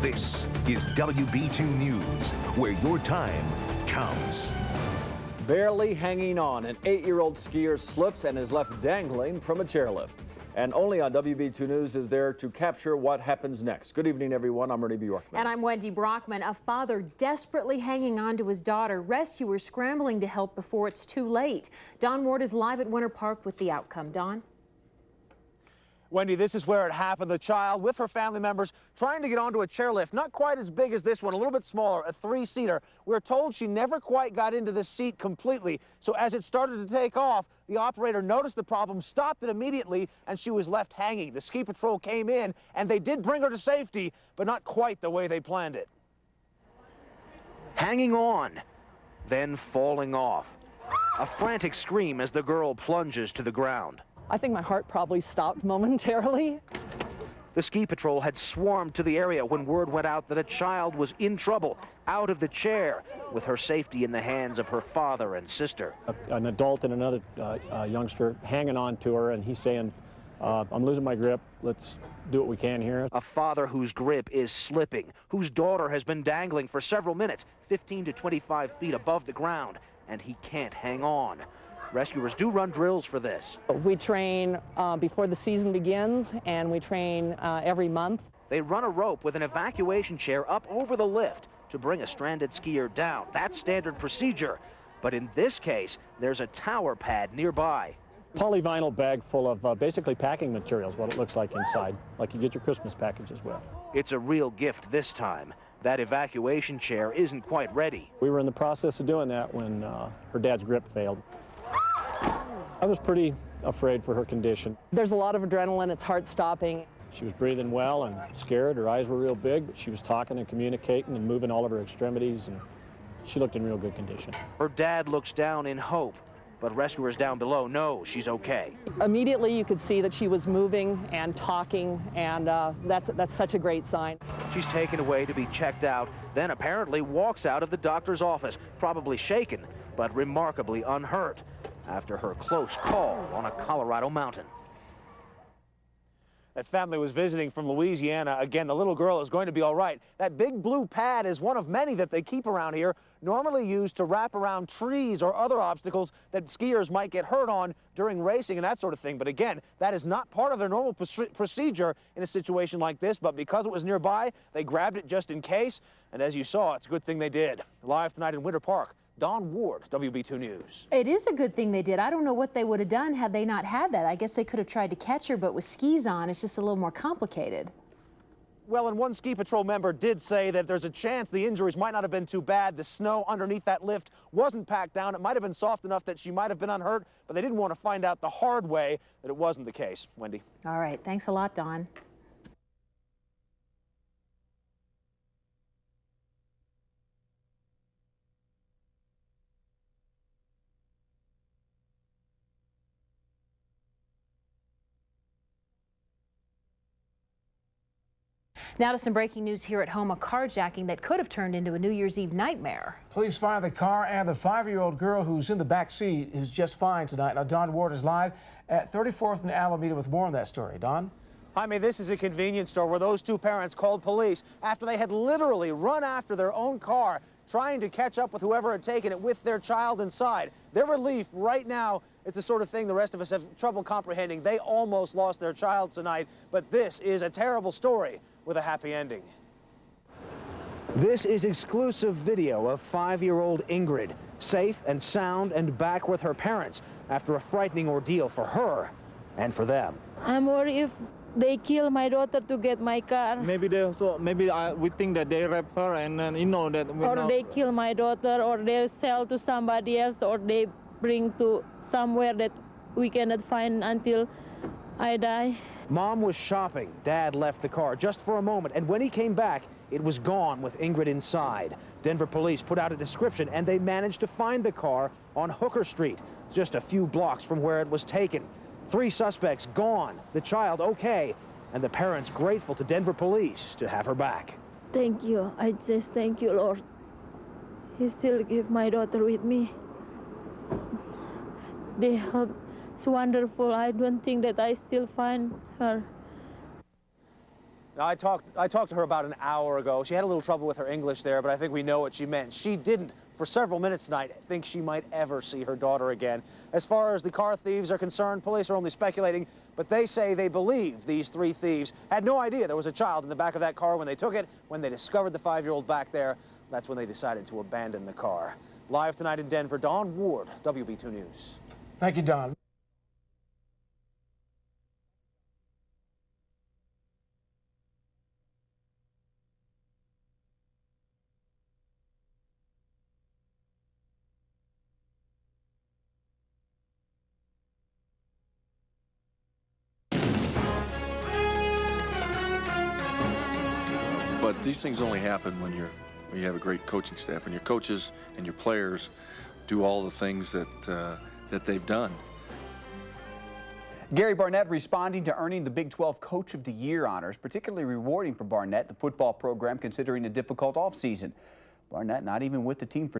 This is WB2 News, where your time counts. Barely hanging on, an 8-year-old skier slips and is left dangling from a chairlift. And only on WB2 News is there to capture what happens next. Good evening, everyone. I'm Ernie Bjorkman. And I'm Wendy Brockman. A father desperately hanging on to his daughter. Rescuers scrambling to help before it's too late. Don Ward is live at Winter Park with the outcome. Don? Wendy, this is where it happened. The child with her family members trying to get onto a chairlift, not quite as big as this one, a little bit smaller, a 3-seater. We're told she never quite got into the seat completely. So as it started to take off, the operator noticed the problem, stopped it immediately, and she was left hanging. The ski patrol came in, and they did bring her to safety, but not quite the way they planned it. Hanging on, then falling off. A frantic scream as the girl plunges to the ground. I think my heart probably stopped momentarily. The ski patrol had swarmed to the area when word went out that a child was in trouble, out of the chair, with her safety in the hands of her father and sister. An adult and another youngster hanging on to her, and he's saying, I'm losing my grip, let's do what we can here. A father whose grip is slipping, whose daughter has been dangling for several minutes, 15 to 25 feet above the ground, and he can't hang on. Rescuers do run drills for this. We train before the season begins, and we train every month. They run a rope with an evacuation chair up over the lift to bring a stranded skier down. That's standard procedure. But in this case, there's a tower pad nearby. Polyvinyl bag full of basically packing materials, what it looks like inside, like you get your Christmas packages with. It's a real gift this time. That evacuation chair isn't quite ready. We were in the process of doing that when her dad's grip failed. I was pretty afraid for her condition. There's a lot of adrenaline, it's heart-stopping. She was breathing well and scared. Her eyes were real big, but she was talking and communicating and moving all of her extremities, and she looked in real good condition. Her dad looks down in hope, but rescuers down below know she's okay. Immediately you could see that she was moving and talking, and that's such a great sign. She's taken away to be checked out, then apparently walks out of the doctor's office, probably shaken, but remarkably unhurt, after her close call on a Colorado mountain. That family was visiting from Louisiana. Again, the little girl is going to be all right. That big blue pad is one of many that they keep around here, normally used to wrap around trees or other obstacles that skiers might get hurt on during racing and that sort of thing. But again, that is not part of their normal procedure in a situation like this. But because it was nearby, they grabbed it just in case. And as you saw, it's a good thing they did. Live tonight in Winter Park, Don Ward, WB2 News. It is a good thing they did. I don't know what they would have done had they not had that. I guess they could have tried to catch her, but with skis on, it's just a little more complicated. Well, and one ski patrol member did say that there's a chance the injuries might not have been too bad. The snow underneath that lift wasn't packed down. It might have been soft enough that she might have been unhurt, but they didn't want to find out the hard way that it wasn't the case. Wendy. All right. Thanks a lot, Don. Now to some breaking news here at home, a carjacking that could have turned into a New Year's Eve nightmare. Police find the car and the 5-year-old girl who's in the back seat is just fine tonight. Now, Don Ward is live at 34th and Alameda with more on that story. Don? I mean, this is a convenience store where those two parents called police after they had literally run after their own car, trying to catch up with whoever had taken it with their child inside. Their relief right now is the sort of thing the rest of us have trouble comprehending. They almost lost their child tonight, but this is a terrible story with a happy ending. This is exclusive video of 5-year-old Ingrid, safe and sound and back with her parents after a frightening ordeal for her and for them. I'm worried if they kill my daughter to get my car. Maybe we think that they rape her, and then that. Or they kill my daughter, or they sell to somebody else, or they bring to somewhere that we cannot find until I die. Mom was shopping. Dad left the car just for a moment, and when he came back, it was gone with Ingrid inside. Denver police put out a description, and they managed to find the car on Hooker Street, just a few blocks from where it was taken. 3 suspects gone, the child okay, and the parents grateful to Denver police to have her back. Thank you. I just thank you, Lord. He still give my daughter with me. They help. It's wonderful. I don't think that I still find her. Now, I talked to her about an hour ago. She had a little trouble with her English there, but I think we know what she meant. She didn't, for several minutes tonight, think she might ever see her daughter again. As far as the car thieves are concerned, police are only speculating, but they say they believe these 3 thieves had no idea there was a child in the back of that car when they took it. When they discovered the 5-year-old back there, that's when they decided to abandon the car. Live tonight in Denver, Don Ward, WB2 News. Thank you, Don. But these things only happen when you have a great coaching staff, and your coaches and your players do all the things that that they've done. Gary Barnett responding to earning the Big 12 Coach of the Year honors, particularly rewarding for Barnett, the football program, considering a difficult offseason. Barnett not even with the team for